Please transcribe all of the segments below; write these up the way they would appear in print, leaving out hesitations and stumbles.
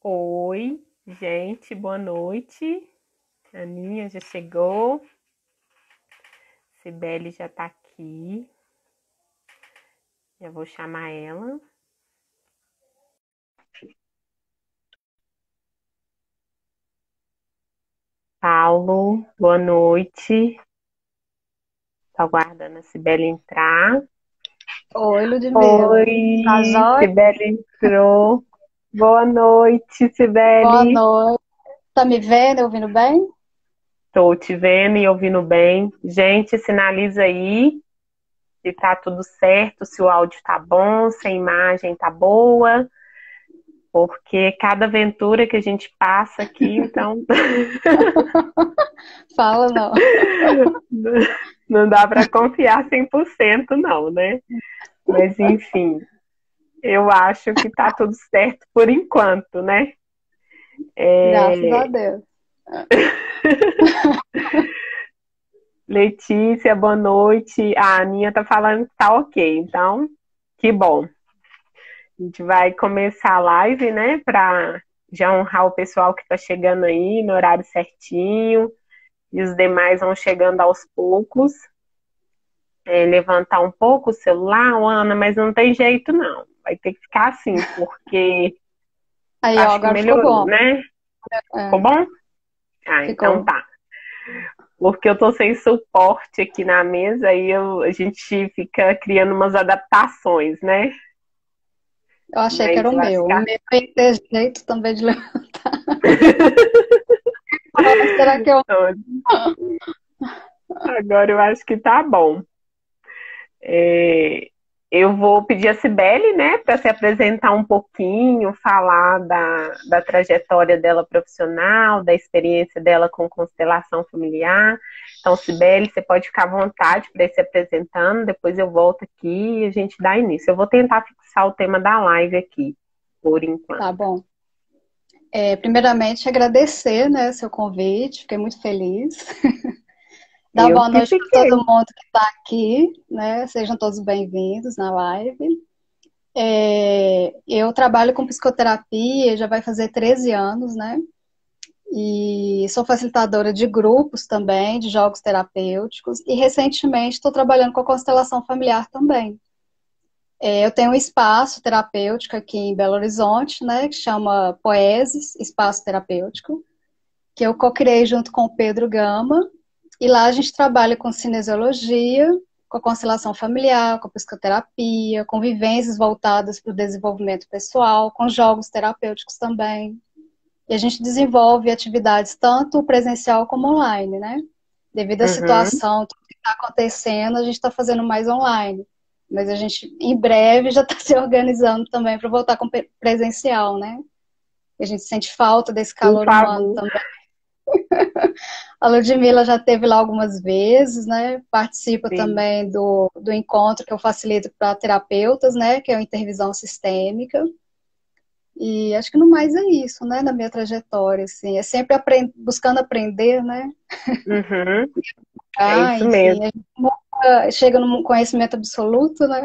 Oi, gente, boa noite. A Aninha já chegou, Cibele já tá aqui. Já vou chamar ela. Paulo, boa noite. Tô aguardando a Cibele entrar. Oi, Ludmila. Tá Oi, jóia? Cibele entrou. Boa noite, Boa Cibele. noite. Tá me vendo, ouvindo bem? Tô te vendo e ouvindo bem. Gente, sinaliza aí se tá tudo certo, se o áudio tá bom, se a imagem tá boa. Porque cada aventura que a gente passa aqui, então Fala não. não dá para confiar 100% não, né? Mas enfim, eu acho que tá tudo certo por enquanto, né? Graças a É, Deus. Letícia, boa noite. A Aninha tá falando que tá ok, então que bom. A gente vai começar a live, né, para já honrar o pessoal que tá chegando aí no horário certinho, e os demais vão chegando aos poucos. Levantar um pouco o celular, Ana, mas não tem jeito não. Vai ter que ficar assim, porque Aí, ó, acho que agora ficou melhorou, bom. né? Ficou É, bom? Ah, então ficou. tá. Porque eu tô sem suporte aqui na mesa e a gente fica criando umas adaptações, né? Eu achei que Mas era o eu acho meu. que O meu ia ter jeito também de levantar. Será que eu. agora eu acho que tá bom. É, eu vou pedir a Cibele, né, para se apresentar um pouquinho, falar da trajetória dela profissional, da experiência dela com constelação familiar. Então, Cibele, você pode ficar à vontade para ir se apresentando, depois eu volto aqui e a gente dá início. Eu vou tentar fixar o tema da live aqui, por enquanto. Tá bom. Primeiramente, agradecer, né, seu convite. Fiquei muito feliz. Dar Eu boa que noite para todo fiquei. mundo que está aqui, né? Sejam todos bem-vindos na live. Eu trabalho com psicoterapia, já vai fazer 13 anos, né? E sou facilitadora de grupos também, de jogos terapêuticos. E recentemente estou trabalhando com a constelação familiar também. Eu tenho um espaço terapêutico aqui em Belo Horizonte, né? Que chama Poeses, Espaço Terapêutico, que eu co-criei junto com o Pedro Gama. E lá a gente trabalha com cinesiologia, com a constelação familiar, com a psicoterapia, com vivências voltadas para o desenvolvimento pessoal, com jogos terapêuticos também. E a gente desenvolve atividades tanto presencial como online, né? Devido à Uhum. situação, tudo que está acontecendo, a gente está fazendo mais online. Mas a gente, em breve, já está se organizando também para voltar com presencial, né? E a gente sente falta desse Por calor humano favor. também. A Ludmilla já esteve lá algumas vezes, né? Participa Sim. também do encontro que eu facilito para terapeutas, né? Que é a intervisão sistêmica. E acho que no mais é isso, né? Na minha trajetória, assim. É sempre buscando aprender, né? Uhum. É Ah, isso mesmo. enfim, a gente nunca chega num conhecimento absoluto, né?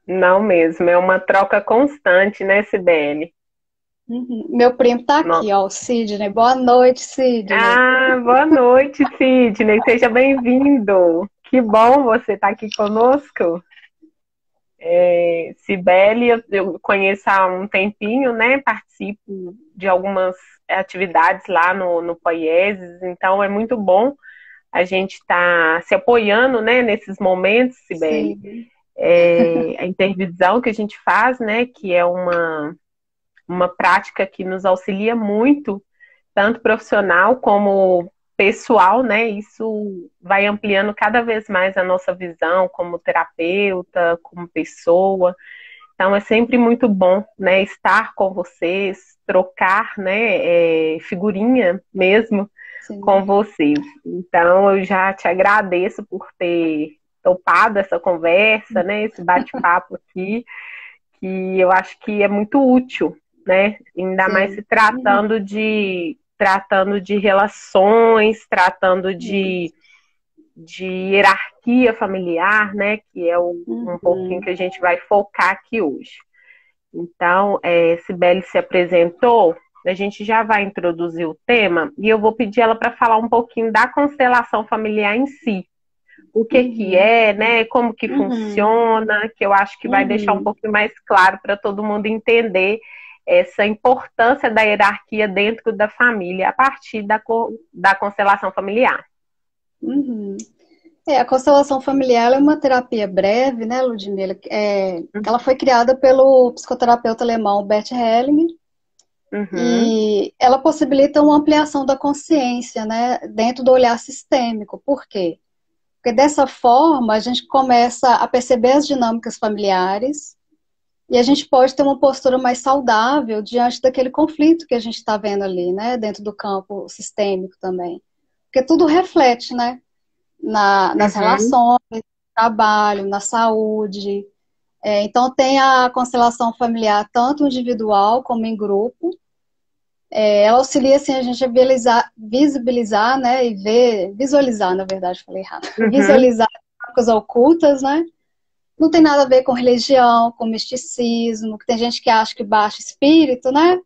Não mesmo. É uma troca constante, né, Cibele? Uhum. Meu primo tá aqui, ó, o Sidney. Boa noite, Sidney. Ah, boa noite, Sidney. Seja bem-vindo. Que bom você estar aqui conosco. Cibele, eu conheço há um tempinho, né? Participo de algumas atividades lá no Poieses, então é muito bom a gente estar se apoiando, né, nesses momentos, Cibele. Sim, A intervisão que a gente faz, né, que é uma prática que nos auxilia muito tanto profissional como pessoal, né? Isso vai ampliando cada vez mais a nossa visão como terapeuta, como pessoa. Então é sempre muito bom, né, estar com vocês, trocar, né, figurinha mesmo com sim. vocês. Então eu já te agradeço por ter topado essa conversa, né, esse bate-papo aqui, que eu acho que é muito útil, né? Ainda mais se Sim. Uhum. tratando de relações, tratando de hierarquia familiar, né? Que é um pouquinho Uhum. que a gente vai focar aqui hoje. Então, Cibele se apresentou, a gente já vai introduzir o tema e eu vou pedir ela para falar um pouquinho da constelação familiar em si. O que que Uhum, é, né? Como que uhum, funciona, que eu acho que vai deixar um uhum. pouquinho mais claro para todo mundo entender essa importância da hierarquia dentro da família a partir da constelação familiar. Uhum. A constelação familiar é uma terapia breve, né, Ludmila? Ela foi criada pelo psicoterapeuta alemão Bert Hellinger Uhum, e ela possibilita uma ampliação da consciência, né, dentro do olhar sistêmico. Por quê? Porque dessa forma a gente começa a perceber as dinâmicas familiares e a gente pode ter uma postura mais saudável diante daquele conflito que a gente está vendo ali, né, dentro do campo sistêmico também. Porque tudo reflete, né? Nas uhum, relações, no trabalho, na saúde. Então, tem a constelação familiar, tanto individual como em grupo. Ela auxilia assim, a gente a visibilizar, né, e ver, visualizar, na verdade, falei errado, uhum, visualizar coisas ocultas, né? Não tem nada a ver com religião, com misticismo, que tem gente que acha que baixa espírito, né?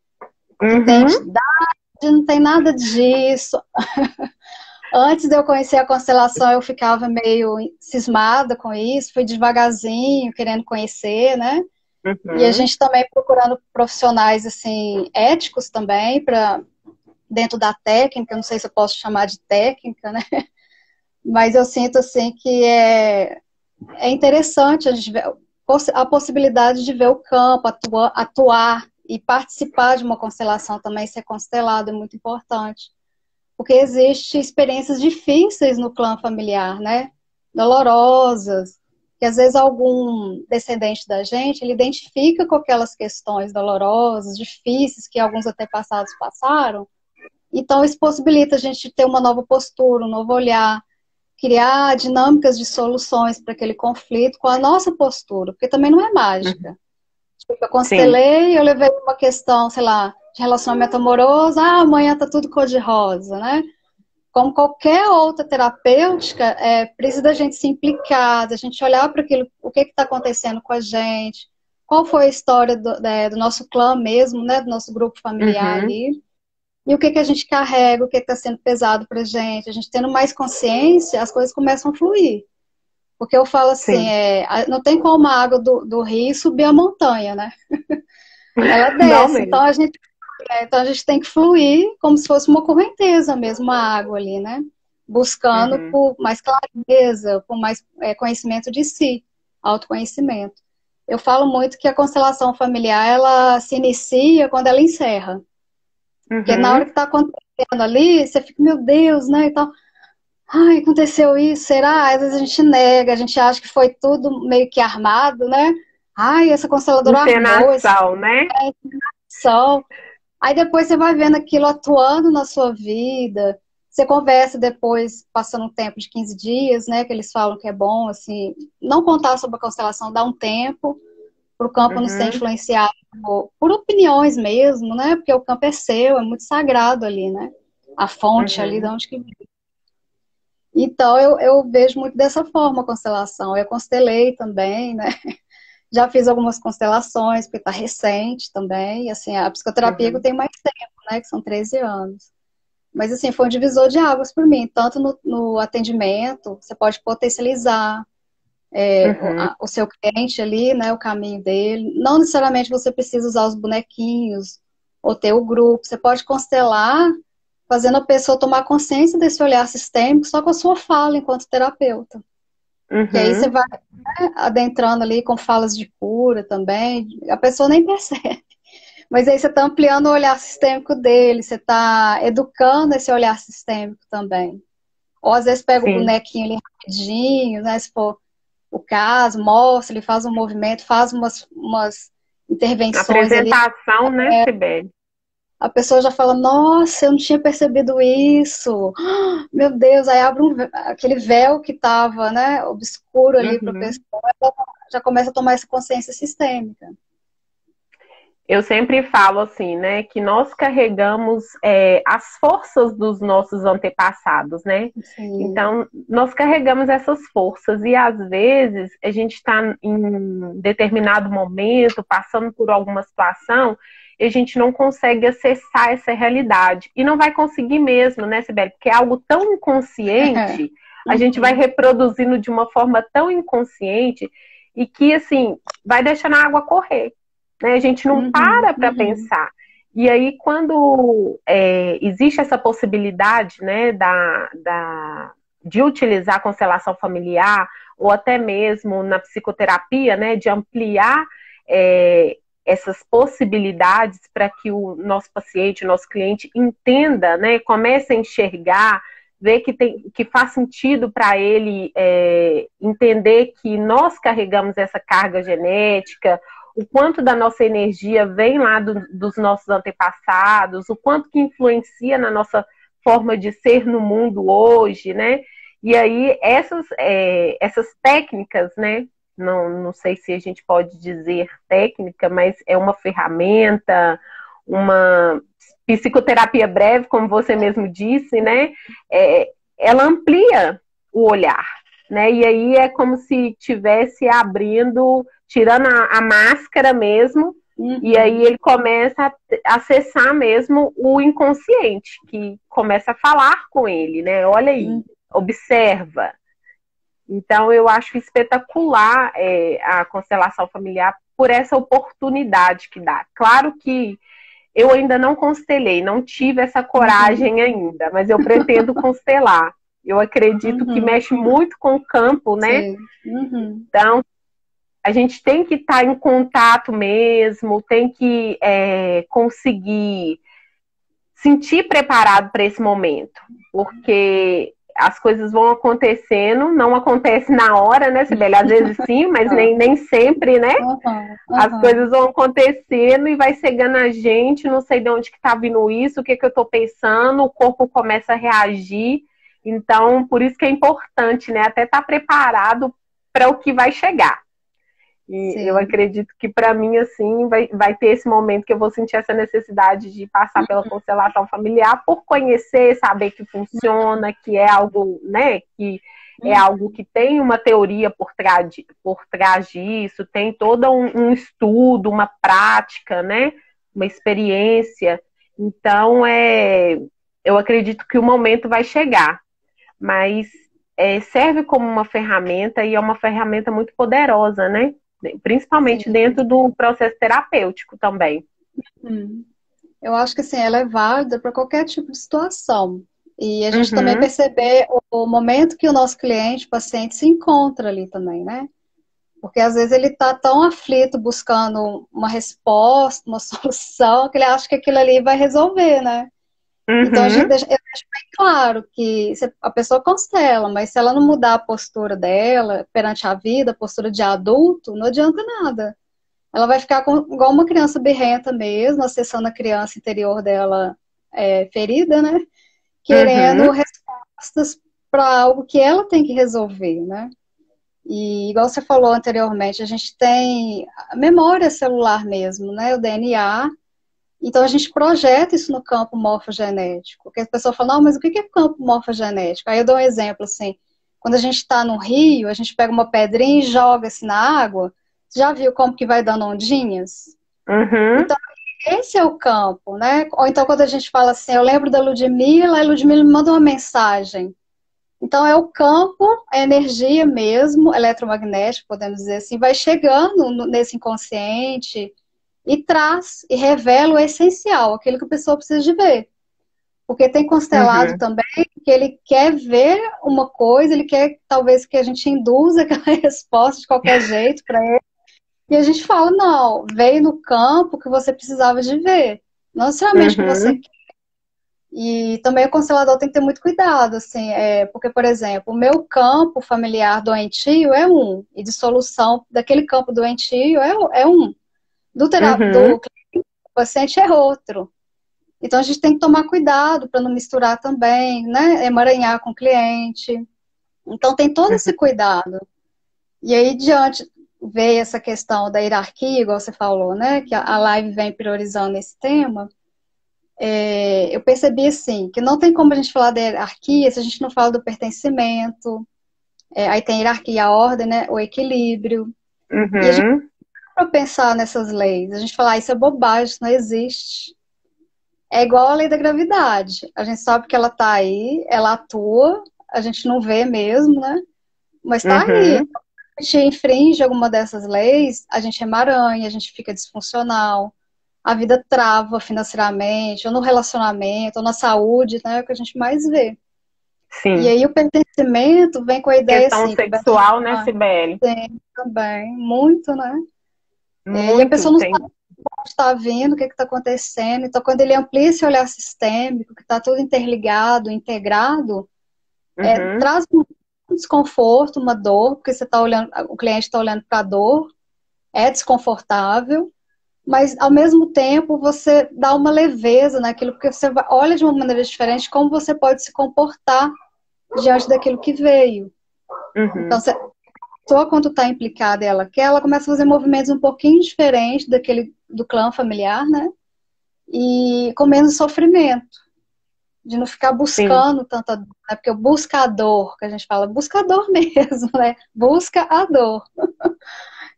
Que tem uhum. entidade, não tem nada disso. Antes de eu conhecer a constelação, eu ficava meio cismada com isso, fui devagarzinho, querendo conhecer, né? E a Uhum, gente também procurando profissionais, assim, éticos também, para dentro da técnica, não sei se eu posso chamar de técnica, né? Mas eu sinto, assim, que é interessante a gente ver a possibilidade de ver o campo, atuar e participar de uma constelação também, ser constelado é muito importante. Porque existem experiências difíceis no clã familiar, né? Dolorosas, que às vezes algum descendente da gente, ele identifica com aquelas questões dolorosas, difíceis, que alguns antepassados passaram. Então, isso possibilita a gente ter uma nova postura, um novo olhar, criar dinâmicas de soluções para aquele conflito com a nossa postura, porque também não é uhum. mágica. Tipo, eu Sim. constelei, eu levei uma questão, sei lá, de relacionamento amoroso, amanhã tá tudo cor-de-rosa, né? Como qualquer outra terapêutica, precisa da gente se implicar, da gente olhar para aquilo, o que está acontecendo com a gente, qual foi a história do nosso clã mesmo, né, do nosso grupo familiar Uhum, ali, e o que a gente carrega, o que está sendo pesado para a gente tendo mais consciência, as coisas começam a fluir. Porque eu falo assim, sim. não tem como a água do rio subir a montanha, né? Ela Não desce, mesmo. então a gente tem que fluir como se fosse uma correnteza mesmo, a água ali, né? Buscando Uhum, por mais clareza, por mais conhecimento de si, autoconhecimento. Eu falo muito que a constelação familiar, ela se inicia quando ela encerra. Porque na hora uhum. que está acontecendo ali, você fica, meu Deus, né? Então, ai, aconteceu isso, será? Às vezes a gente nega, a gente acha que foi tudo meio que armado, né? Ai, essa consteladora armou esse Encenação, né? som. Aí depois você vai vendo aquilo atuando na sua vida. Você conversa depois, passando um tempo de 15 dias, né? Que eles falam que é bom, assim, não contar sobre a constelação, dar um tempo para o campo não ser Uhum, influenciado por opiniões mesmo, né? Porque o campo é seu, é muito sagrado ali, né? A fonte ali de uhum, onde que vem. Então eu vejo muito dessa forma a constelação. Eu constelei também, né? Já fiz algumas constelações, porque está recente também. E, assim, a psicoterapia que eu uhum, tenho mais tempo, né? Que são 13 anos. Mas, assim, foi um divisor de águas para mim. Tanto no atendimento, você pode potencializar uhum, o seu cliente ali, né? O caminho dele. Não necessariamente você precisa usar os bonequinhos ou ter o grupo. Você pode constelar, fazendo a pessoa tomar consciência desse olhar sistêmico só com a sua fala enquanto terapeuta. Que aí você uhum, vai, né, adentrando ali com falas de cura também. A pessoa nem percebe. Mas aí você está ampliando o olhar sistêmico dele, você está educando esse olhar sistêmico também. Ou às vezes pega o sim. bonequinho ali rapidinho, né? Se for o caso, mostra, ele faz um movimento, faz umas intervenções ali. Apresentação, né, Sibeli? A pessoa já fala, nossa, eu não tinha percebido isso. Meu Deus, aí abre aquele véu que estava, né, obscuro ali para a Uhum. pessoa, ela já começa a tomar essa consciência sistêmica. Eu sempre falo assim, né, que nós carregamos as forças dos nossos antepassados, né? Sim. Então, nós carregamos essas forças e às vezes a gente está em determinado momento, passando por alguma situação, e a gente não consegue acessar essa realidade. E não vai conseguir mesmo, né, Sibeli? Porque é algo tão inconsciente, a gente vai Uhum, reproduzindo de uma forma tão inconsciente e que, assim, vai deixando a água correr, né? A gente não uhum, para uhum, pensar. E aí, quando existe essa possibilidade, né, de utilizar a constelação familiar, ou até mesmo na psicoterapia, né, de ampliar essas possibilidades para que o nosso paciente, o nosso cliente entenda, né, comece a enxergar, ver que faz sentido para ele entender que nós carregamos essa carga genética, o quanto da nossa energia vem lá dos nossos antepassados, o quanto que influencia na nossa forma de ser no mundo hoje, né? E aí essas técnicas, né? Não sei se a gente pode dizer técnica, mas é uma ferramenta, uma psicoterapia breve, como você mesmo disse, né? Ela amplia o olhar, né? E aí é como se tivesse abrindo, tirando a máscara mesmo, e aí uhum, ele começa a acessar mesmo o inconsciente, que começa a falar com ele, né? Olha aí, uhum. observa. Então eu acho espetacular a constelação familiar por essa oportunidade que dá. Claro que eu ainda não constelei, não tive essa Uhum, coragem ainda, mas eu pretendo constelar. Eu acredito que uhum, mexe muito com o campo, né? sim, uhum, Então, a gente tem que estar em contato mesmo, tem que conseguir sentir preparado para esse momento, porque as coisas vão acontecendo, não acontece na hora, né, Sibeli? Às vezes sim, mas tá, nem sempre, né? uhum, As uhum, coisas vão acontecendo e vai cegando a gente, não sei de onde que tá vindo isso, o que que eu tô pensando, o corpo começa a reagir. Então, por isso que é importante, né, até estar preparado para o que vai chegar. E eu sim, acredito que para mim, assim, vai ter esse momento que eu vou sentir essa necessidade de passar pela constelação familiar por conhecer, saber que funciona, que é algo, né, que é uhum, algo que tem uma teoria por trás disso, tem todo um estudo, uma prática, né, uma experiência. Então, eu acredito que o momento vai chegar, mas serve como uma ferramenta e é uma ferramenta muito poderosa, né? Principalmente sim. dentro do processo terapêutico também. Uhum. Eu acho que assim, ela é válida para qualquer tipo de situação. E a gente também Uhum, perceber o momento que o nosso cliente, paciente, se encontra ali também, né? Porque às vezes ele está tão aflito buscando uma resposta, uma solução, que ele acha que aquilo ali vai resolver, né? Então uhum, eu deixo bem claro que a pessoa constela, mas se ela não mudar a postura dela perante a vida, a postura de adulto, não adianta nada. Ela vai ficar igual uma criança birrenta mesmo, acessando a criança interior dela ferida, né? Querendo uhum, respostas para algo que ela tem que resolver, né? E igual você falou anteriormente, a gente tem a memória celular mesmo, né? O DNA. Então a gente projeta isso no campo morfogenético. Porque a pessoa fala, não, mas o que é campo morfogenético? Aí eu dou um exemplo assim, quando a gente está no rio, a gente pega uma pedrinha e joga assim na água. Você já viu como que vai dando ondinhas? uhum, Então, esse é o campo, né? Ou então quando a gente fala assim, eu lembro da Ludmilla, e a Ludmilla me manda uma mensagem. Então é o campo, a energia mesmo, eletromagnética, podemos dizer assim, vai chegando nesse inconsciente e traz e revela o essencial, aquilo que a pessoa precisa de ver. Porque tem constelado uhum, também que ele quer ver uma coisa, ele quer talvez que a gente induza aquela resposta de qualquer jeito para ele. E a gente fala, não, veio no campo que você precisava de ver, não necessariamente que você. uhum, E também o constelador tem que ter muito cuidado, assim, porque, por exemplo, o meu campo familiar doentio é um, e de solução daquele campo doentio é um, uhum, do paciente é outro. Então a gente tem que tomar cuidado para não misturar também, né? Emaranhar com o cliente. Então tem todo esse uhum, cuidado. E aí, diante, veio essa questão da hierarquia, igual você falou, né? Que a live vem priorizando esse tema. Eu percebi, assim, que não tem como a gente falar da hierarquia se a gente não fala do pertencimento. Aí tem a hierarquia, a ordem, né? O equilíbrio. E a gente Uhum. para pensar nessas leis, a gente fala, isso é bobagem, isso não existe. É igual a lei da gravidade. A gente sabe que ela tá aí, ela atua, a gente não vê mesmo, né? Mas tá aí. Uhum. A gente infringe alguma dessas leis, a gente emaranha, a gente fica disfuncional, a vida trava financeiramente, ou no relacionamento, ou na saúde, né? É o que a gente mais vê. E Sim. aí o pertencimento vem com a ideia Questão assim, que o sexual, né, pertencimento Sibeli? tem também, muito, né? E a Muito, pessoa não tem. sabe o que está vindo, o que está acontecendo. Então, quando ele amplia esse olhar sistêmico, que está tudo interligado, integrado, Uhum. traz um desconforto, uma dor, porque você está olhando, o cliente está olhando para a dor, é desconfortável, mas ao mesmo tempo você dá uma leveza naquilo, porque você olha de uma maneira diferente como você pode se comportar diante daquilo que veio. Então, Uhum. pessoa, quando está implicada, ela quer, ela começa a fazer movimentos um pouquinho diferentes do clã familiar, né? E com menos sofrimento, de não ficar Sim. buscando tanta dor, né? Porque o buscador, que a gente fala, buscador mesmo, né? Busca a dor.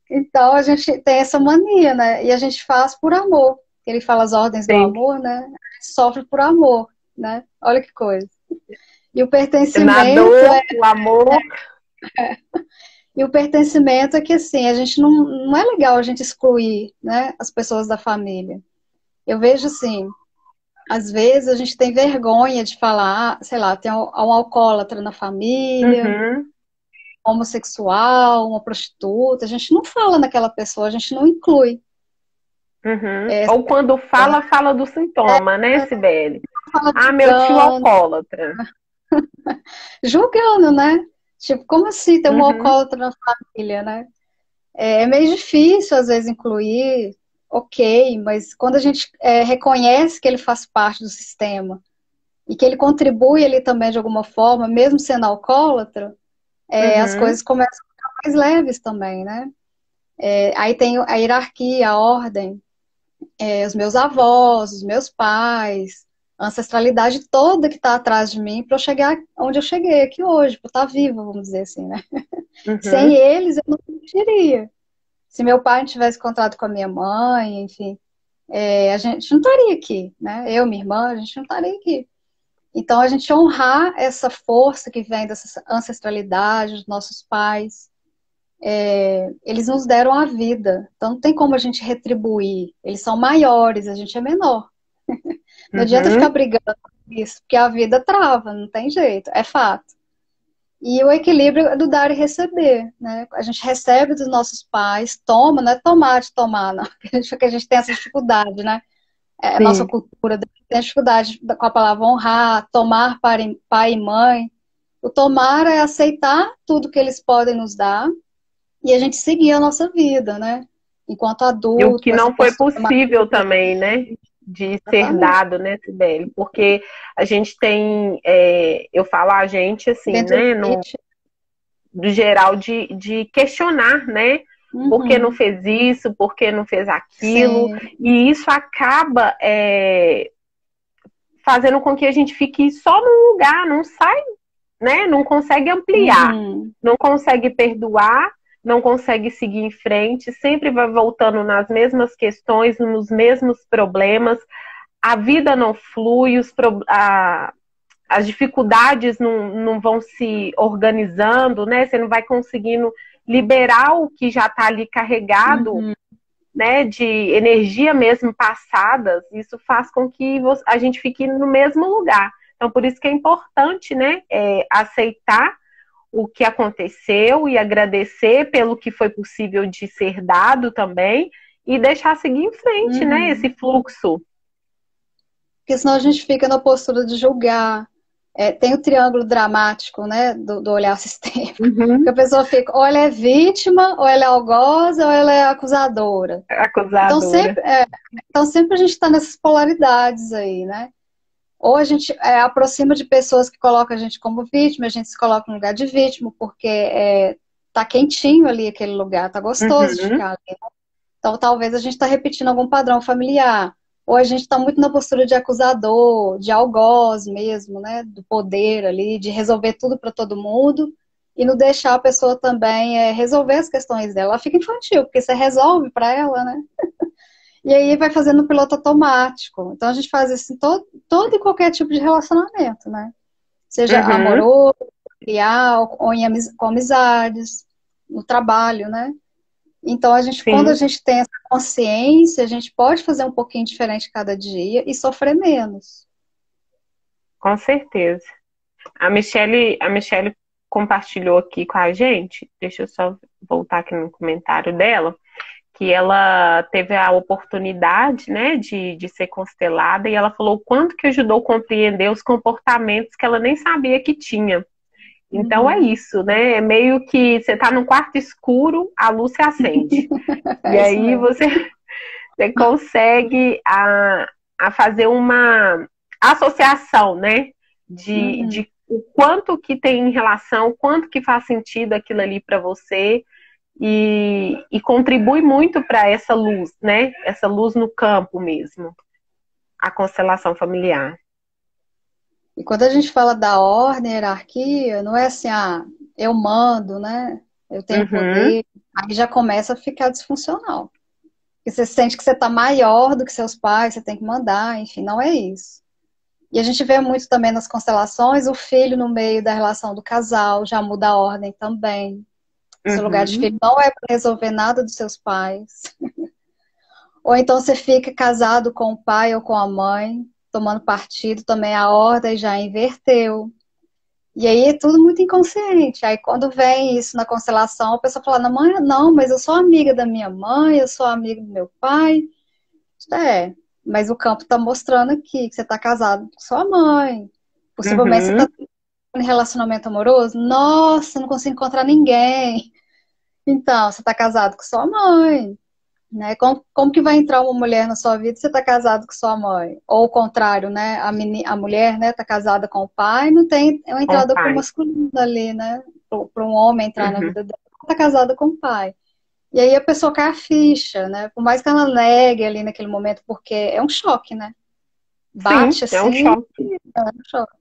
Então a gente tem essa mania, né? E a gente faz por amor. Ele fala as ordens do Sim. amor, né? A gente sofre por amor, né? Olha que coisa. E o Na pertencimento dor, o amor. é que assim, a gente não é legal a gente excluir, né, as pessoas da família. Eu vejo assim, às vezes a gente tem vergonha de falar, sei lá, tem um alcoólatra na família, Uhum. homossexual, uma prostituta, a gente não fala naquela pessoa, a gente não inclui. Uhum. É, Ou quando fala, fala do sintoma, né, Sibeli? fala Ah, meu tio julgando, alcoólatra. julgando, né? Tipo, como assim ter um Uhum. alcoólatra na família, né? É meio difícil, às vezes, incluir, ok, mas quando a gente reconhece que ele faz parte do sistema e que ele contribui ali também de alguma forma, mesmo sendo alcoólatra, as Uhum. coisas começam a ficar mais leves também, né? Aí tem a hierarquia, a ordem, os meus avós, os meus pais, a ancestralidade toda que está atrás de mim para eu chegar onde eu cheguei aqui hoje, para eu estar viva, vamos dizer assim, né? Sem Uhum. eles eu não existiria. Se meu pai não tivesse contato com a minha mãe, enfim, a gente não estaria aqui, né? Eu, minha irmã, a gente não estaria aqui. Então, a gente honrar essa força que vem dessa ancestralidade, dos nossos pais, eles nos deram a vida. Então, não tem como a gente retribuir. Eles são maiores, a gente é menor. Não adianta ficar Uhum. brigando com isso, porque a vida trava, não tem jeito, é fato. E o equilíbrio é do dar e receber, né? A gente recebe dos nossos pais, toma, não é tomar de tomar, não. Porque a gente tem essa dificuldade, né? A nossa Sim. cultura tem dificuldade com a palavra honrar, tomar pai e mãe. O tomar é aceitar tudo que eles podem nos dar e a gente seguir a nossa vida, né? Enquanto E o adulto, que com essa não foi postura possível madura. também, né? De ser Exatamente. dado, né, Sibeli? Porque a gente tem, eu falo a gente assim, Dentro do né? limite. Do geral de questionar, né? Por que não Uhum. fez isso? Por que não fez aquilo? Sim. E isso acaba fazendo com que a gente fique só num lugar, não sai, né? Não consegue ampliar, Uhum. não consegue perdoar, não consegue seguir em frente, sempre vai voltando nas mesmas questões, nos mesmos problemas. A vida não flui, as dificuldades não vão se organizando, né? Você não vai conseguindo liberar o que já está ali carregado, Uhum. né? De energia mesmo passadas. Isso faz com que a gente fique no mesmo lugar. Então, por isso que é importante, né? Aceitar o que aconteceu e agradecer pelo que foi possível de ser dado também e deixar seguir em frente, né? Esse Uhum. fluxo. Porque senão a gente fica na postura de julgar. Tem o triângulo dramático, né, do olhar sistêmico. Que Uhum. a pessoa fica, ou ela é vítima, ou ela é algoza, ou ela é acusadora. Então Acusadora. sempre, então sempre a gente está nessas polaridades aí, né? Ou a gente aproxima de pessoas que colocam a gente como vítima, a gente se coloca no lugar de vítima, porque tá quentinho ali aquele lugar, tá gostoso de Uhum. ficar ali. Então, talvez a gente está repetindo algum padrão familiar. Ou a gente está muito na postura de acusador, de algoz mesmo, né? Do poder ali, de resolver tudo para todo mundo. E não deixar a pessoa também resolver as questões dela. Ela fica infantil, porque você resolve para ela, né? E aí vai fazendo no piloto automático. Então a gente faz isso em todo e qualquer tipo de relacionamento, né? Seja Uhum. amoroso, familiar, ou com amizades, no trabalho, né? Então, quando a Sim, gente tem essa consciência, a gente pode fazer um pouquinho diferente cada dia e sofrer menos. com certeza. A Michelle compartilhou aqui com a gente, deixa eu só voltar aqui no comentário dela, que ela teve a oportunidade, né, de ser constelada, e ela falou o quanto que ajudou a compreender os comportamentos que ela nem sabia que tinha. Então é Uhum. isso, né? É meio que você tá num quarto escuro, a luz se acende. E É isso aí mesmo. você consegue a fazer uma associação, né? Uhum. De o quanto que tem em relação, quanto que faz sentido aquilo ali para você e contribui muito para essa luz, né? Essa luz no campo mesmo, a constelação familiar. E quando a gente fala da ordem, hierarquia, não é assim, eu mando, né? Eu tenho Uhum, poder. Aí já começa a ficar disfuncional. Porque você sente que você está maior do que seus pais, você tem que mandar, enfim, não é isso. E a gente vê muito também nas constelações o filho no meio da relação do casal, já muda a ordem também. Seu lugar de uhum, filho não é para resolver nada dos seus pais. Ou então você fica casado com o pai ou com a mãe, tomando partido, também a ordem já inverteu. E aí é tudo muito inconsciente. Aí quando vem isso na constelação, a pessoa fala, não, mãe, não, mas eu sou amiga da minha mãe, eu sou amiga do meu pai. É, mas o campo está mostrando aqui que você está casado com sua mãe. Possivelmente você está uhum. em relacionamento amoroso. Nossa, não consigo encontrar ninguém. Então, você está casado com sua mãe. Né? Como que vai entrar uma mulher na sua vida se você está casado com sua mãe? Ou o contrário, né? A mulher, né, está casada com o pai, não tem uma Com o entrada para o pai. masculino ali, né? Para um homem entrar na Uhum. vida dela, está casada com o pai. E aí a pessoa cai a ficha, né? Por mais que ela negue ali naquele momento, porque é um choque, né? Sim, Bate é um assim, choque. é um choque.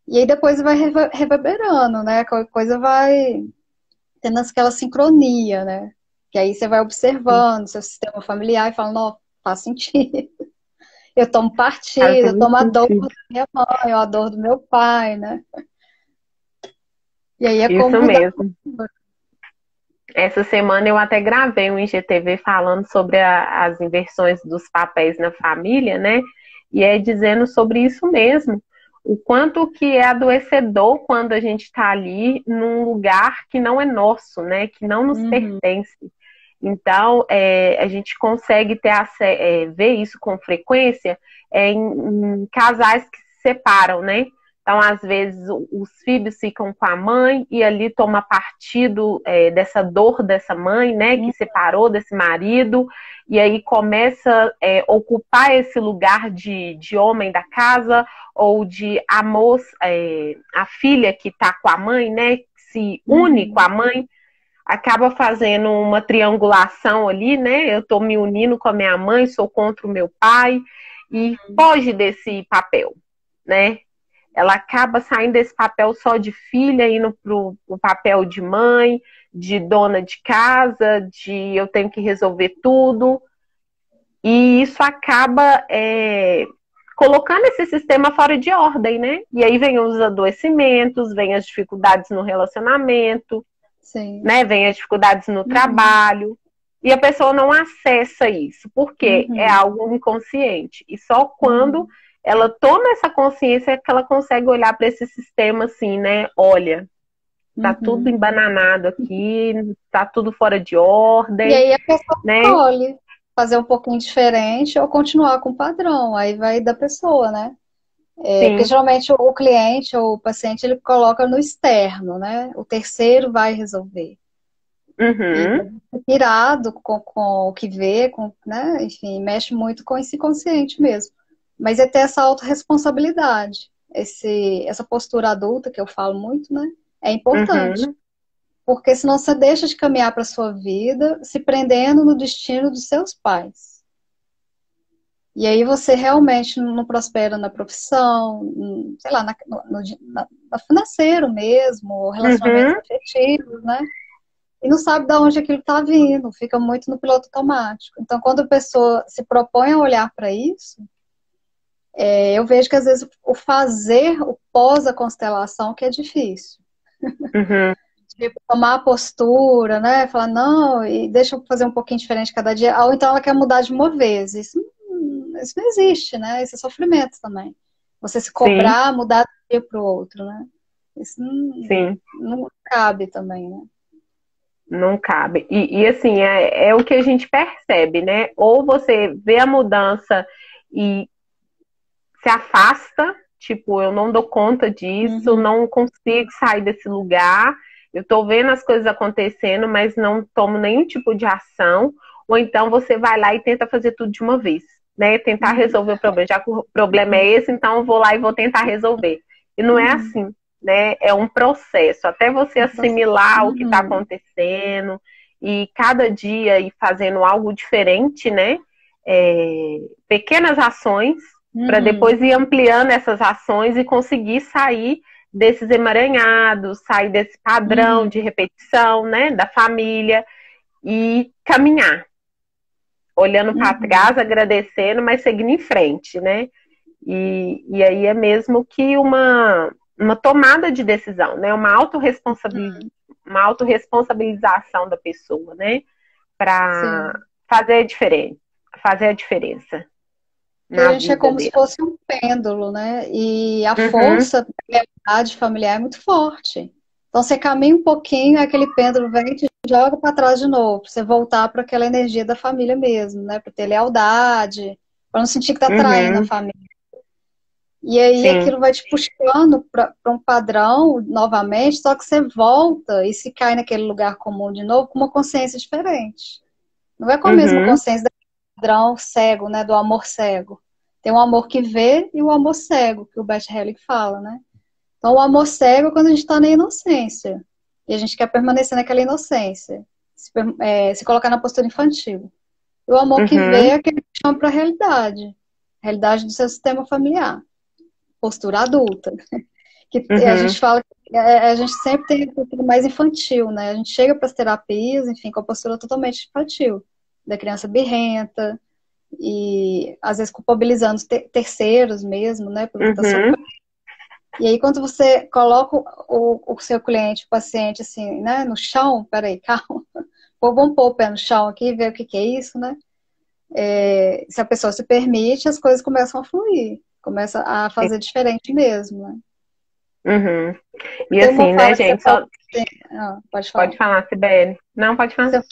E aí depois vai reverberando, né? A coisa vai tendo aquela sincronia, né? Que aí você vai Sim, observando seu sistema familiar e fala, não, faz sentido. Eu tomo faz partido, eu muito tomo a dor da sentido. minha mãe, ou a dor do meu pai, né? E aí é como Isso mudar. mesmo. Essa semana eu até gravei um IGTV falando sobre as inversões dos papéis na família, né? E é dizendo sobre isso mesmo. O quanto que é adoecedor quando a gente está ali num lugar que não é nosso, né? Que não nos Uhum, pertence. Então, a gente consegue ver isso com frequência em casais que se separam, né? Então, às vezes, os filhos ficam com a mãe e ali toma partido dessa dor dessa mãe, né, que separou desse marido, e aí começa a ocupar esse lugar de homem da casa, ou de a filha que está com a mãe, né, que se une com uhum, a mãe, acaba fazendo uma triangulação ali, né? Eu estou me unindo com a minha mãe, sou contra o meu pai, e foge desse papel, né? Ela acaba saindo desse papel só de filha, indo pro papel de mãe, de dona de casa, de eu tenho que resolver tudo. E isso acaba colocando esse sistema fora de ordem, né? E aí vem os adoecimentos, vem as dificuldades no relacionamento, sim. né? Vem as dificuldades no Uhum, trabalho. E a pessoa não acessa isso, porque é uhum, algo inconsciente. E só quando uhum, ela toma essa consciência é que ela consegue olhar para esse sistema assim, né? Olha, tá tudo uhum. embananado aqui, tá tudo fora de E ordem, aí a pessoa né? escolhe fazer um pouquinho diferente ou continuar com o padrão. Aí vai da pessoa, né? Porque Sim. geralmente o cliente ou o paciente ele coloca no externo, né? O terceiro vai resolver. E Uhum. é pirado com o que vê, né? Enfim, mexe muito com esse consciente mesmo. Mas é ter essa autorresponsabilidade. Essa postura adulta que eu falo muito, né? É importante. Uhum. Porque senão você deixa de caminhar para a sua vida se prendendo no destino dos seus pais. E aí você realmente não prospera na profissão, sei lá, no financeiro mesmo, relacionamentos Uhum. afetivos, né? E não sabe de onde aquilo está vindo, fica muito no piloto automático. Então, quando a pessoa se propõe a olhar para isso, eu vejo que às vezes o fazer, o pós a constelação, que é difícil. Uhum. Tipo, tomar a postura, né? Falar, não, e deixa eu fazer um pouquinho diferente cada dia. Ou então ela quer mudar de uma vez. Isso não existe, né? Isso é sofrimento também. Você se Sim, cobrar, mudar de um dia para o outro, né? Isso sim. não cabe também, né? Não cabe. E assim, é o que a gente percebe, né? Ou você vê a mudança e se afasta, tipo, eu não dou conta disso, Uhum, não consigo sair desse lugar, eu tô vendo as coisas acontecendo, mas não tomo nenhum tipo de ação, ou então você vai lá e tenta fazer tudo de uma vez, né? Tentar uhum, resolver o problema. Já que o problema é esse, então eu vou lá e vou tentar resolver. E não é uhum. assim, né? É um processo, até você Um processo. assimilar o que está Uhum, acontecendo e cada dia ir fazendo algo diferente, né? Pequenas ações para uhum, depois ir ampliando essas ações e conseguir sair desses emaranhados, sair desse padrão uhum, de repetição, né, da família e caminhar, olhando para uhum, trás, agradecendo, mas seguindo em frente, né? E aí é mesmo que uma tomada de decisão, né? Uma autorresponsabilização da pessoa, né? Para sim. fazer a diferença Que a na gente é vida como se dela. fosse um pêndulo, né? E a Uhum, força da lealdade familiar é muito forte. Então você caminha um pouquinho, aquele pêndulo vem e te joga para trás de novo, para você voltar para aquela energia da família mesmo, né? Para ter lealdade, para não sentir que tá traindo a uhum, família. E aí sim. aquilo vai te puxando para um padrão novamente, só que você volta e se cai naquele lugar comum de novo com uma consciência diferente. Não é com a mesma Uhum, consciência do padrão cego, né? Do amor cego. Tem o amor que vê e o amor cego, que o Bert Hellick fala, né? Então, o amor cego é quando a gente está na inocência. E a gente quer permanecer naquela inocência. Se colocar na postura infantil. E o amor que vê uhum, é aquele que chama para a realidade. Realidade do seu sistema familiar. Postura adulta. Que a gente uhum, fala que a gente sempre tem a postura mais infantil, né? A gente chega para as terapias, enfim, com a postura totalmente infantil. Da criança birrenta, e às vezes culpabilizando terceiros mesmo, né, pelo que está uhum, sofrendo. E aí quando você coloca o seu cliente, o paciente, assim, né, no chão, peraí, calma, pô, vamos pôr o pé no chão aqui e ver o que que é isso, né? Se a pessoa se permite, as coisas começam a fluir, começa a fazer diferente mesmo, né? uhum. E Tem uma assim, né, fala que você gente, falou, só assim, pode falar. pode falar, Sibeli. Não, pode falar. Você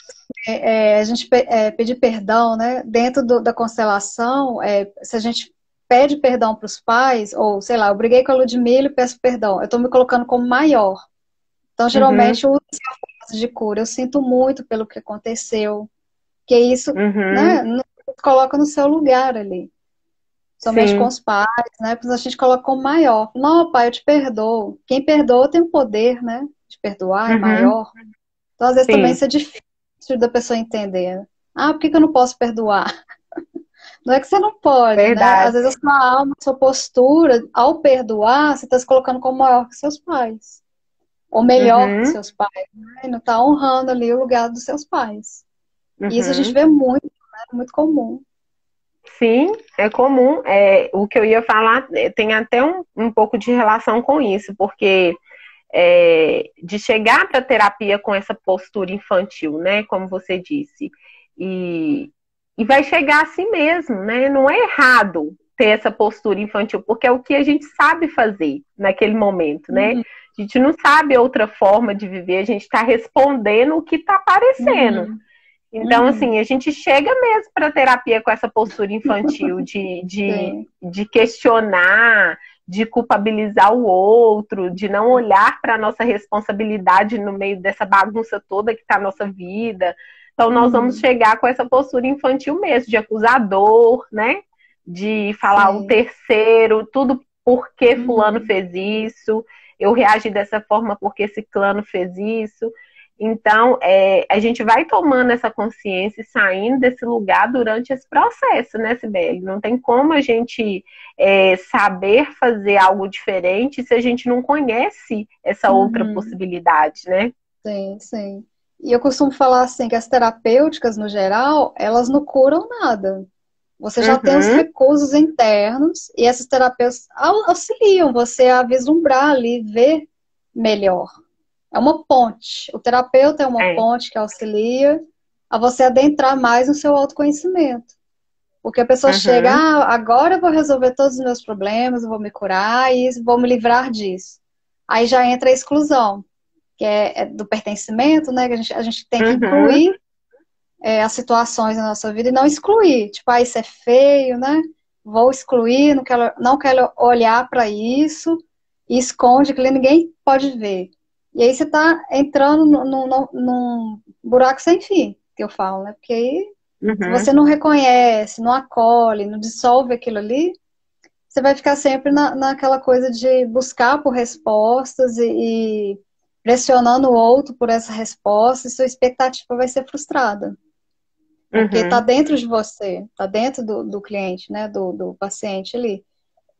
a gente pedir perdão, né? Dentro da constelação, se a gente pede perdão para os pais, ou sei lá, eu briguei com a Ludmilla e peço perdão, eu estou me colocando como maior. Então, Uhum, geralmente, eu uso essa frase de cura. Eu sinto muito pelo que aconteceu, que isso, uhum, né, nos coloca no seu lugar ali. Somente com sim, os pais, né? Porque a gente coloca como maior. Não, pai, eu te perdoo. Quem perdoa tem o poder, né? De perdoar, é uhum, maior. Então, às vezes, também sim, isso é difícil da pessoa entender. Ah, por que que eu não posso perdoar? Não é que você não pode, né? Às verdade. vezes a sua alma, a sua postura, ao perdoar, você está se colocando como maior que seus pais. Ou melhor que Uhum, seus pais, né? E não está honrando ali o lugar dos seus pais. E isso a gente uhum. vê muito, né? Muito comum. Sim, é comum. O que eu ia falar tem até um pouco de relação com isso, porque de chegar para a terapia com essa postura infantil, né? Como você disse. E, e vai chegar assim mesmo, né? Não é errado ter essa postura infantil, porque é o que a gente sabe fazer naquele momento, né? Uhum, A gente não sabe outra forma de viver, a gente está respondendo o que está aparecendo. uhum, Então, uhum. assim, a gente chega mesmo para a terapia com essa postura infantil Sim. de questionar, de culpabilizar o outro, de não olhar para a nossa responsabilidade no meio dessa bagunça toda que está a nossa vida. Então, nós vamos Uhum, chegar com essa postura infantil mesmo, de acusador, né? De falar o sim. terceiro, tudo porque fulano Uhum, fez isso, eu reagi dessa forma porque esse clano fez isso. Então, a gente vai tomando essa consciência e saindo desse lugar durante esse processo, né, Sibeli? Não tem como a gente saber fazer algo diferente se a gente não conhece essa outra Uhum. possibilidade, né? Sim, sim. E eu costumo falar assim que as terapêuticas, no geral, elas não curam nada. Você já tem os Uhum, recursos internos e esses terapeutas auxiliam você a vislumbrar ali, ver melhor. É uma ponte. O terapeuta é uma é. ponte que auxilia a você adentrar mais no seu autoconhecimento. Porque a pessoa chega, Uhum, agora eu vou resolver todos os meus problemas, eu vou me curar e vou me livrar disso. Aí já entra a exclusão, que é do pertencimento, né? Que a gente tem que uhum, incluir as situações na nossa vida e não excluir. Tipo, isso é feio, né? Vou excluir, não quero olhar para isso e esconde que ninguém pode ver. E aí você está entrando num buraco sem fim, que eu falo, né? Porque aí, se uhum. você não reconhece, não acolhe, não dissolve aquilo ali, você vai ficar sempre naquela coisa de buscar por respostas e pressionando o outro por essa resposta, e sua expectativa vai ser frustrada. Porque está Uhum, dentro de você, está dentro do cliente, né, do paciente ali.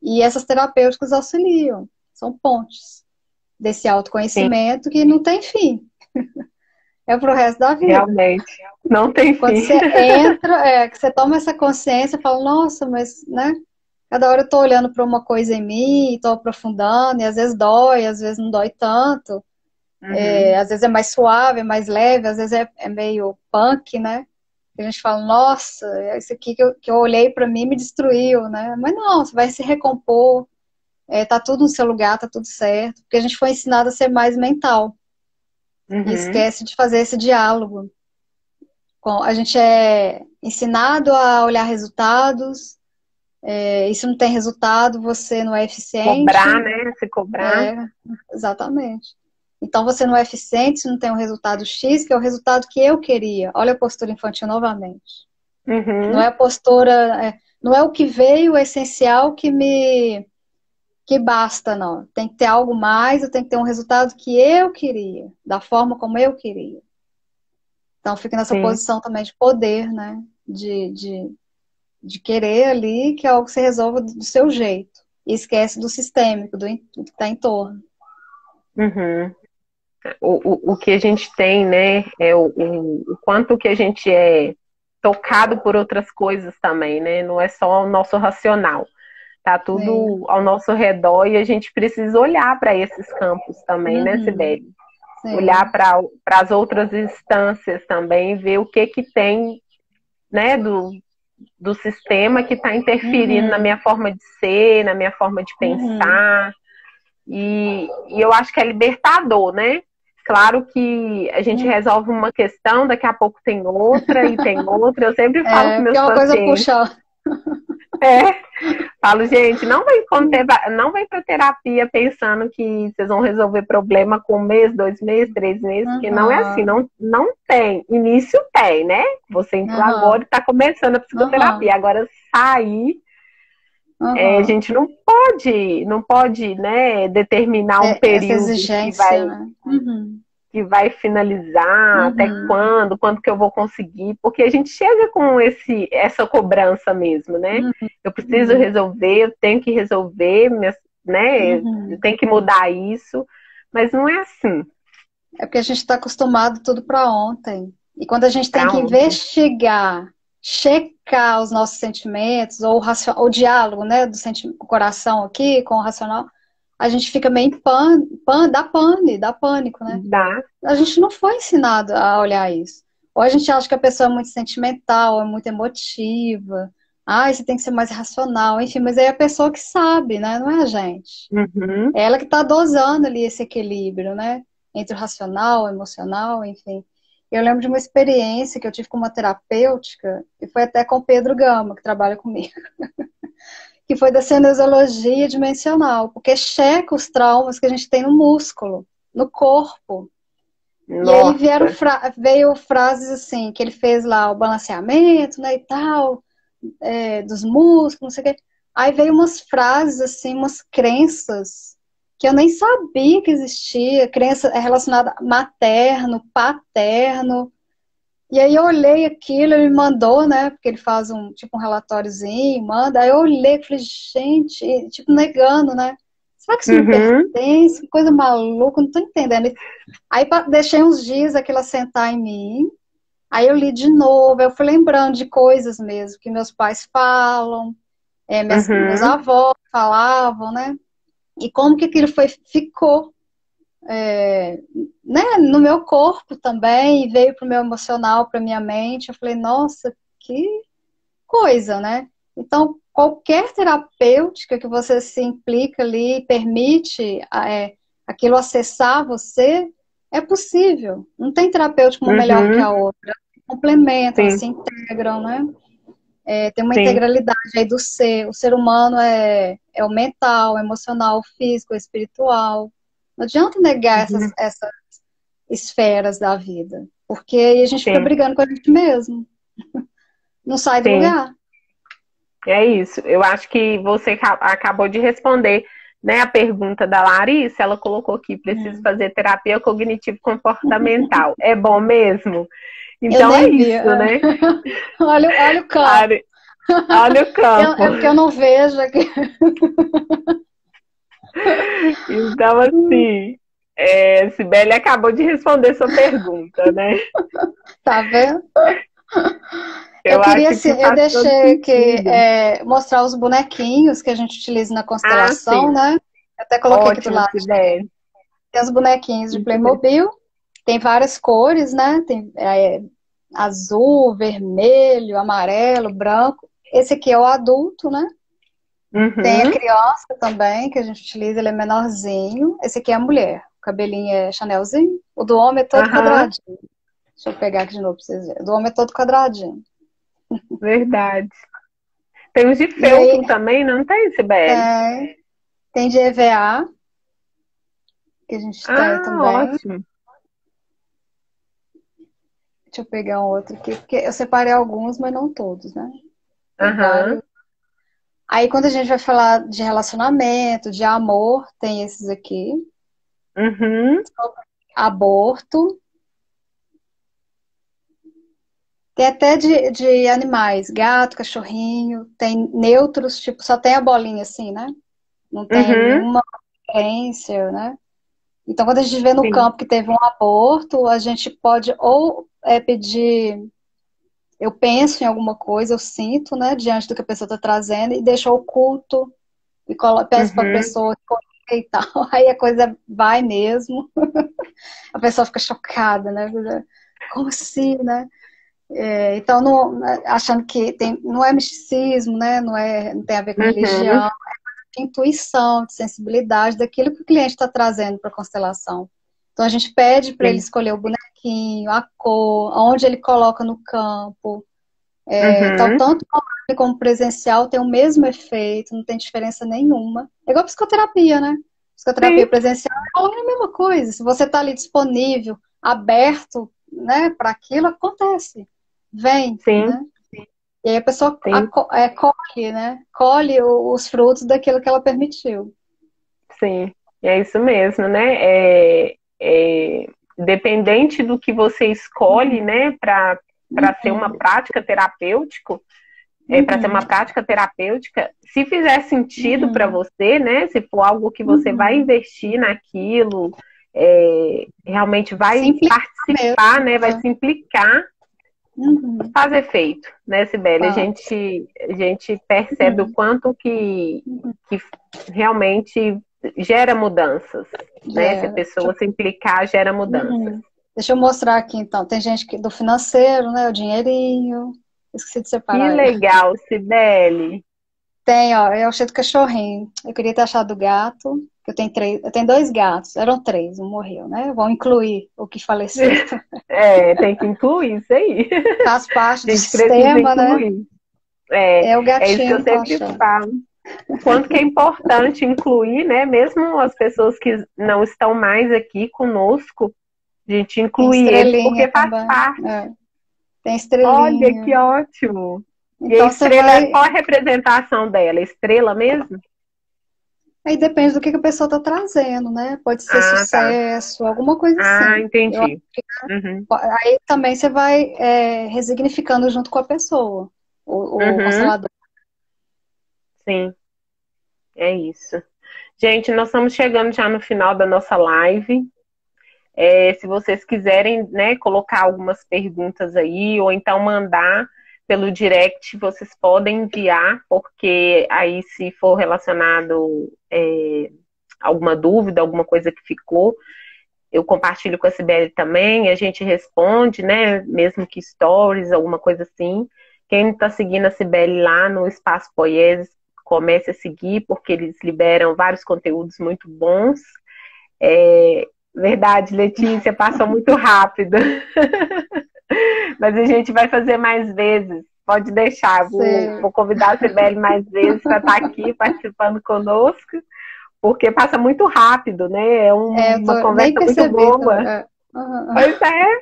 E essas terapêuticas auxiliam, são pontes desse sim, autoconhecimento que não tem fim, é pro resto da vida. realmente. Não tem Quando fim. você entra, que você toma essa consciência, fala, nossa, mas, né, cada hora eu tô olhando para uma coisa em mim, tô aprofundando, e às vezes dói, às vezes não dói tanto, Uhum, às vezes é mais suave, é mais leve, às vezes é meio punk, né? A gente fala, nossa, isso aqui que eu olhei para mim me destruiu, né? Mas não, você vai se recompor, tá tudo no seu lugar, tá tudo certo, porque a gente foi ensinado a ser mais mental e uhum, esquece de fazer esse diálogo. A gente é ensinado a olhar resultados, e se não tem resultado, você não é cobrar, eficiente. né? Se cobrar. É, exatamente. Então você não é eficiente se não tem um resultado X, que é o resultado que eu queria. Olha a postura infantil novamente. Não é Uhum, a postura, não é o que veio, o essencial que basta, não. Tem que ter algo mais, eu tenho que ter um resultado que eu queria, da forma como eu queria. Então fica nessa sim, posição também de poder, né? De querer ali que algo se resolva do seu jeito. E esquece do sistêmico, do que está em torno. uhum. O que a gente tem, né? O quanto que a gente é tocado por outras coisas também, né? Não é só o nosso racional. Tá Sim. tudo ao nosso redor e a gente precisa olhar para esses campos também, né, Uhum. Sibeli? Olhar Sim. para as outras instâncias também, ver o que tem, né, do sistema que está interferindo na Uhum. minha forma de ser, na minha forma de Uhum. pensar. E eu acho que é libertador, né? Claro que a gente Uhum. resolve uma questão, daqui a pouco tem outra e tem outra. Eu sempre falo com Porque meus é uma coisa pacientes, puxa. é, falo, gente, não vem para terapia pensando que vocês vão resolver problema com 1 mês, 2 meses, 3 meses, porque não é assim, Uhum. não tem. Início tem, né? Você entrou agora e Uhum. está começando a Uhum. psicoterapia. Agora sair, a Uhum. gente não pode, né, determinar um Essa período exigência, né? Uhum. que vai finalizar, até Uhum. quando que eu vou conseguir, porque a gente chega com essa cobrança mesmo, né? Eu preciso Uhum. resolver, eu tenho que resolver, né? Eu Uhum. tenho que mudar isso, mas não é assim, É porque a gente está acostumado tudo para ontem. E quando a gente tem para que ontem. investigar, checar os nossos sentimentos, ou o diálogo, né, do coração aqui com o racional, a gente fica meio em dá pânico, né? Dá. A gente não foi ensinado a olhar isso. Ou a gente acha que a pessoa é muito sentimental, é muito emotiva. Ah, você tem que ser mais racional, enfim, mas aí é a pessoa que sabe, né? Não é a gente. Uhum. É ela que está dosando ali esse equilíbrio, né? Entre o racional, o emocional, enfim. Eu lembro de uma experiência que eu tive com uma terapêutica, e foi até com o Pedro Gama, que trabalha comigo, que foi da cinesiologia dimensional, porque checa os traumas que a gente tem no músculo, no corpo. E aí Nossa. veio frases assim, que ele fez lá o balanceamento, né, e tal, dos músculos, não sei o quê. Aí veio umas frases assim, umas crenças que eu nem sabia que existia, crença relacionada a materno, paterno. E aí eu olhei aquilo, ele me mandou, né? Porque ele faz tipo um relatóriozinho, manda. Aí eu olhei e falei, gente, e, tipo, negando, né? Será que isso me pertence? Que coisa maluca, não tô entendendo. Aí deixei uns dias aquilo assentar em mim. Aí eu li de novo, eu fui lembrando de coisas mesmo, que meus pais falam, meus avós falavam, né? E como que aquilo ficou, né, no meu corpo também, e veio pro meu emocional, pra minha mente. Eu falei, nossa, que coisa, né? Então, qualquer terapêutica que você se implica ali, permite aquilo acessar você, é possível. Não tem terapêutica uma melhor que a outra. Complementam, se integram, né? Tem uma integralidade aí do ser. O ser humano é o mental, o emocional, o físico, o espiritual. Não adianta negar essas esferas da vida, porque aí a gente fica brigando com a gente mesmo. Não sai do lugar. É isso. Eu acho que você acabou de responder, né, a pergunta da Larissa. Ela colocou aqui, preciso fazer terapia cognitivo-comportamental. É bom mesmo? Então é isso, né? Olha o campo. Olha o campo. É porque eu não vejo aqui. Então, assim, Sibeli acabou de responder sua pergunta, né? Tá vendo? Eu queria, assim, eu deixei aqui mostrar os bonequinhos que a gente utiliza na constelação, né? Eu até coloquei aqui do lado. Tem os bonequinhos de Playmobil, tem várias cores, né? Tem azul, vermelho, amarelo, branco. Esse aqui é o adulto, né? Tem a criança também, que a gente utiliza, ele é menorzinho. Esse aqui é a mulher, o cabelinho é chanelzinho. O do homem é todo quadradinho. Deixa eu pegar aqui de novo pra vocês verem. O do homem é todo quadradinho. Verdade. Tem os de feltro também, não tem, Sibeli? Tem de EVA, que a gente tem também. Ótimo. Deixa eu pegar um outro aqui, porque eu separei alguns, mas não todos, né? Aí quando a gente vai falar de relacionamento, de amor, tem esses aqui. Aborto. Tem até de animais, gato, cachorrinho, tem neutros, tipo, só tem a bolinha assim, né? Não tem nenhuma referência, né? Então, quando a gente vê no campo que teve um aborto, a gente pode ou pedir, eu penso em alguma coisa, eu sinto, né, diante do que a pessoa está trazendo, e deixo oculto, e peço para a pessoa e tal, aí a coisa vai mesmo, a pessoa fica chocada, né? Como assim, né? Então, achando que não é misticismo, né? Não tem a ver com religião, é intuição, de sensibilidade daquilo que o cliente está trazendo para a constelação. Então, a gente pede para ele escolher o bonequinho, a cor, onde ele coloca no campo. Então, tanto online como presencial tem o mesmo efeito, não tem diferença nenhuma. É igual a psicoterapia, né? Psicoterapia presencial é a mesma coisa. Se você está ali disponível, aberto, né, para aquilo, acontece. Vem, né? E aí a pessoa colhe, né? Colhe os frutos daquilo que ela permitiu. Sim, é isso mesmo, né? Dependente do que você escolhe, né, para ser uma prática terapêutica, para ser uma prática terapêutica, se fizer sentido para você, né? Se for algo que você vai investir naquilo, realmente vai participar, né? Vai se implicar. Faz efeito, né, Sibeli? A gente percebe o quanto que realmente gera mudanças, né? Se a pessoa se implicar, gera mudanças. Deixa eu mostrar aqui, então. Tem gente do financeiro, né? O dinheirinho. Esqueci de separar. Que legal, Sibeli. Tem, ó. Eu achei do cachorrinho. Eu queria ter achado do gato. Eu tenho 2 gatos. Eram 3, um morreu, né? Vão incluir o que faleceu. Tem que incluir isso aí. Faz parte do sistema, né? É o gatinho. É isso que eu sempre falo. O quanto que é importante incluir, né? Mesmo as pessoas que não estão mais aqui conosco, a gente incluir eles porque faz parte. Tem estrelinha. Olha, que ótimo. Então, e a estrela, qual a representação dela? Estrela mesmo? Aí depende do que a pessoa está trazendo, né? Pode ser Ah, tá. sucesso, alguma coisa Ah, assim. entendi. Uhum. Aí também você vai resignificando junto com a pessoa, o Uhum. constelador. Sim, é isso. Gente, nós estamos chegando já no final da nossa live. Se vocês quiserem, né, colocar algumas perguntas aí, ou então mandar pelo direct, vocês podem enviar, porque aí se for relacionado alguma dúvida, alguma coisa que ficou, eu compartilho com a Sibeli também, a gente responde, né, mesmo que stories, alguma coisa assim. Quem está seguindo a Sibeli lá no Espaço Poieses, comece a seguir, porque eles liberam vários conteúdos muito bons. Verdade, Letícia, passa muito rápido. Mas a gente vai fazer mais vezes. Pode deixar, vou Você, convidar a Sibeli mais vezes para estar aqui participando conosco, porque passa muito rápido, né? É uma nem conversa muito percebi também. boa. Pois é.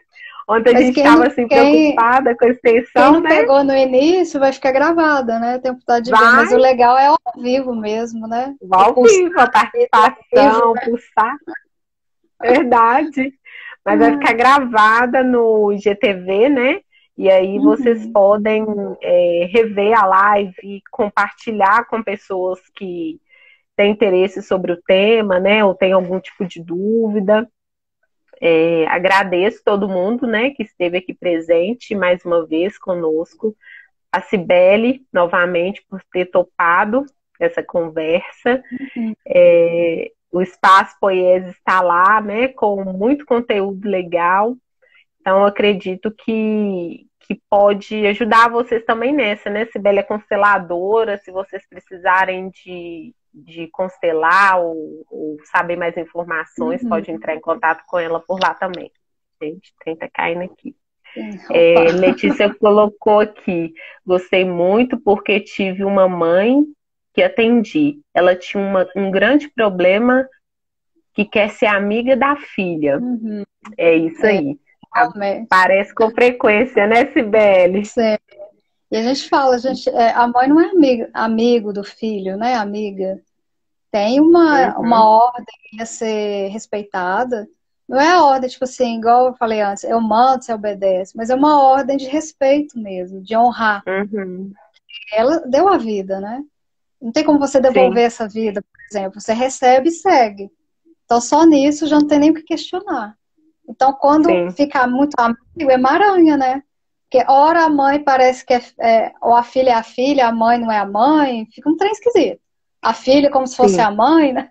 Ontem a Mas gente estava assim preocupada com a quem extensão, não né? pegou no início vai ficar gravada, né? Tem oportunidade de ver. Mas o Vai, legal é ao vivo mesmo, né? O ao pulsar vivo, a ao vivo. participação, pulsar, verdade. Mas vai ficar gravada no IGTV, né? E aí vocês Uhum. podem rever a live, compartilhar com pessoas que têm interesse sobre o tema, né? Ou tem algum tipo de dúvida. Agradeço todo mundo, né, que esteve aqui presente mais uma vez conosco. A Cibele, novamente, por ter topado essa conversa. Uhum. O Espaço Poiese está lá, né, com muito conteúdo legal. Então, acredito que pode ajudar vocês também nessa, né? Cibele é consteladora, se vocês precisarem de constelar ou saber mais informações, Uhum. pode entrar em contato com ela por lá também. Gente, trem tá caindo aqui. Sim. Opa. Letícia colocou aqui, gostei muito porque tive uma mãe que atendi. Ela tinha um grande problema que quer ser amiga da filha. Uhum. É isso É, aí. realmente. Parece com frequência, né, Cibele? Sim. E a gente fala, a mãe não é amigo do filho, né? Amiga. Tem uma Uhum, ordem a ser respeitada. Não é a ordem, tipo assim, igual eu falei antes, eu mando, você obedece, mas é uma ordem de respeito mesmo, de honrar. uhum, Ela deu a vida, né? Não tem como você devolver sim, essa vida, por exemplo. Você recebe e segue. Então, só nisso já não tem nem o que questionar. Então, quando sim, fica muito amigo, é maranha, né? Porque ora a mãe parece que ou a filha é a filha, a mãe não é a mãe, fica um trem esquisito. A filha como se fosse sim, a mãe, né?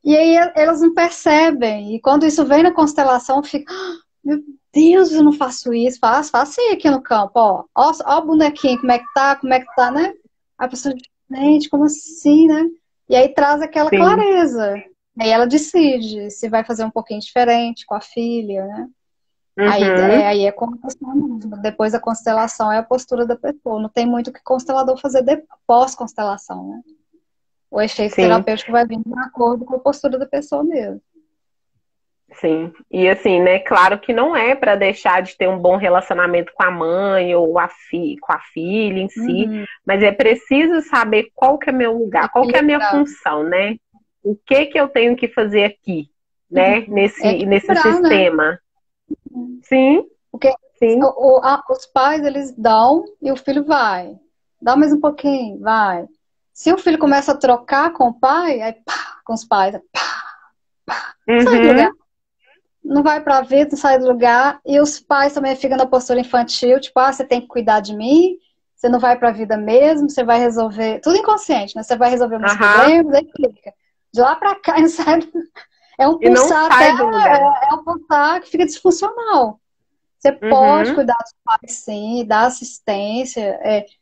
E aí elas não percebem. E quando isso vem na constelação, fica, "Ah, meu Deus, eu não faço isso, faço sim aqui no campo, ó o bonequinho, como é que tá, né? A pessoa, gente, como assim, né? E aí traz aquela sim. clareza. Aí ela decide se vai fazer um pouquinho diferente com a filha, né? Uhum, Aí é como a questão mesmo. Depois da constelação é a postura da pessoa. Não tem muito o que constelador fazer pós-constelação, né? O efeito sim, terapêutico vai vir de acordo com a postura da pessoa mesmo. sim. E assim, né? Claro que não é para deixar de ter um bom relacionamento com a mãe ou com a filha em si, Uhum. mas é preciso saber qual que é meu lugar, qual que é a minha Equilibrar. função, né? O que que eu tenho que fazer aqui, né? É Nesse equilibrar, né? sistema. Sim, Porque sim, os pais, eles dão e o filho vai. Dá mais um pouquinho, vai. Se o filho começa a trocar com o pai, aí pá, com os pais, pá, sai do lugar. uhum, Não vai pra vida, não sai do lugar. E os pais também ficam na postura infantil, tipo, você tem que cuidar de mim, você não vai pra vida mesmo, você vai resolver. Tudo inconsciente, né? Você vai resolver meus aham, problemas, aí clica. De lá pra cá, não sai. É um e não pulsar até, sai do lugar. é um pulsar que fica disfuncional. Você pode Uhum, cuidar dos pais, sim, dar assistência,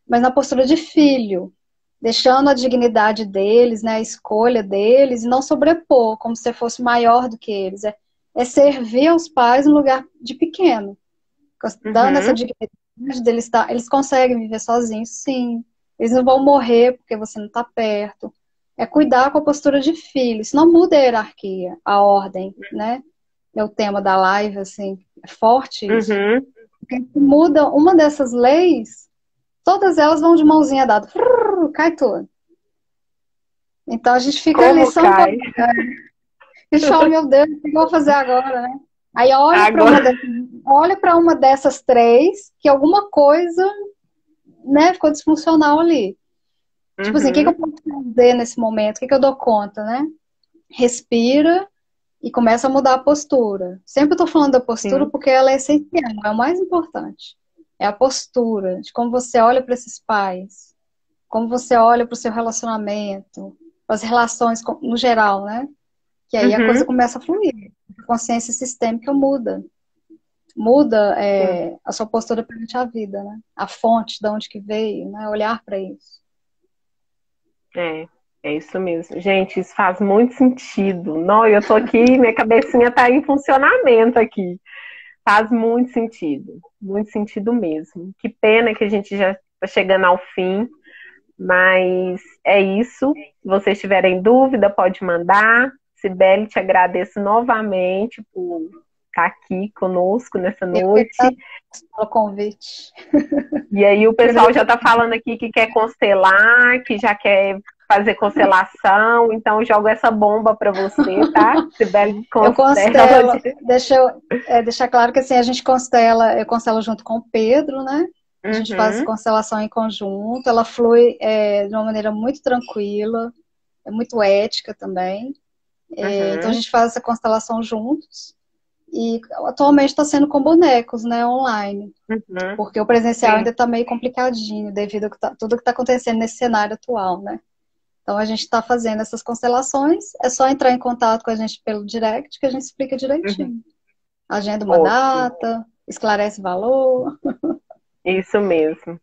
mas na postura de filho, deixando a dignidade deles, né, a escolha deles, e não sobrepor, como se você fosse maior do que eles. É servir aos pais no lugar de pequeno, dando essa uhum, dignidade deles, eles conseguem viver sozinhos, sim. Eles não vão morrer porque você não está perto. É cuidar com a postura de filho. Isso não muda a hierarquia, a ordem, né? É o tema da live, assim, é forte isso. uhum. Porque se muda uma dessas leis, todas elas vão de mãozinha dada. Frrr, cai tudo. Então a gente fica ali Como só cai? e fala, meu Deus, o que eu vou fazer agora, né? Aí Agora. olha para uma dessas três, que alguma coisa, né, ficou disfuncional ali. Tipo assim, o que que eu Uhum, posso fazer nesse momento? O que que eu dou conta, né? Respira e começa a mudar a postura. Sempre eu tô falando da postura sim. porque ela é essencial, é o mais importante. É a postura, de como você olha para esses pais, como você olha para o seu relacionamento, para as relações no geral, né? Que aí a coisa Uhum, começa a fluir. A consciência sistêmica muda. Muda sim. a sua postura perante a vida, né? A fonte de onde que veio, né? Olhar para isso. É, é isso mesmo. Gente, isso faz muito sentido. Não, eu tô aqui, minha cabecinha tá em funcionamento aqui. Faz muito sentido mesmo. Que pena que a gente já está chegando ao fim, mas é isso. Se vocês tiverem dúvida, pode mandar. Sibeli, te agradeço novamente por estar aqui conosco nessa Eu que noite. agradeço pelo convite. E aí o pessoal já Agradeço. está falando aqui que quer constelar, que já quer fazer constelação, então eu jogo essa bomba para você, tá? Sibeli Eu constela. constelo, deixa eu deixar claro que assim, a gente constela, eu constelo junto com o Pedro, né? A gente faz Uhum, constelação em conjunto, ela flui de uma maneira muito tranquila, é muito ética também. Então a uhum, gente faz essa constelação juntos e atualmente está sendo com bonecos, né, online, uhum. porque o presencial Sim. ainda está meio complicadinho devido a tudo que está acontecendo nesse cenário atual, né? Então a gente está fazendo essas constelações, é só entrar em contato com a gente pelo direct que a gente explica Uhum. direitinho. Agenda uma Ótimo. data, esclarece valor. Isso mesmo.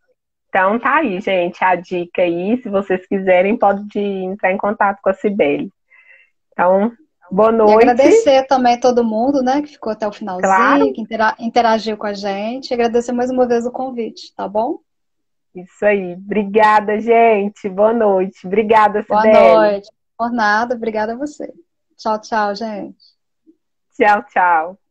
Então tá aí, gente, a dica aí. Se vocês quiserem, pode entrar em contato com a Cibele. Então, boa E noite. agradecer também todo mundo, né, que ficou até o finalzinho, Claro. que interagiu com a gente. Agradecer mais uma vez o convite, tá bom? Isso aí. Obrigada, gente. Boa noite. Obrigada, Boa Cibele. noite. Por nada, obrigada a você. Tchau, tchau, gente. Tchau, tchau.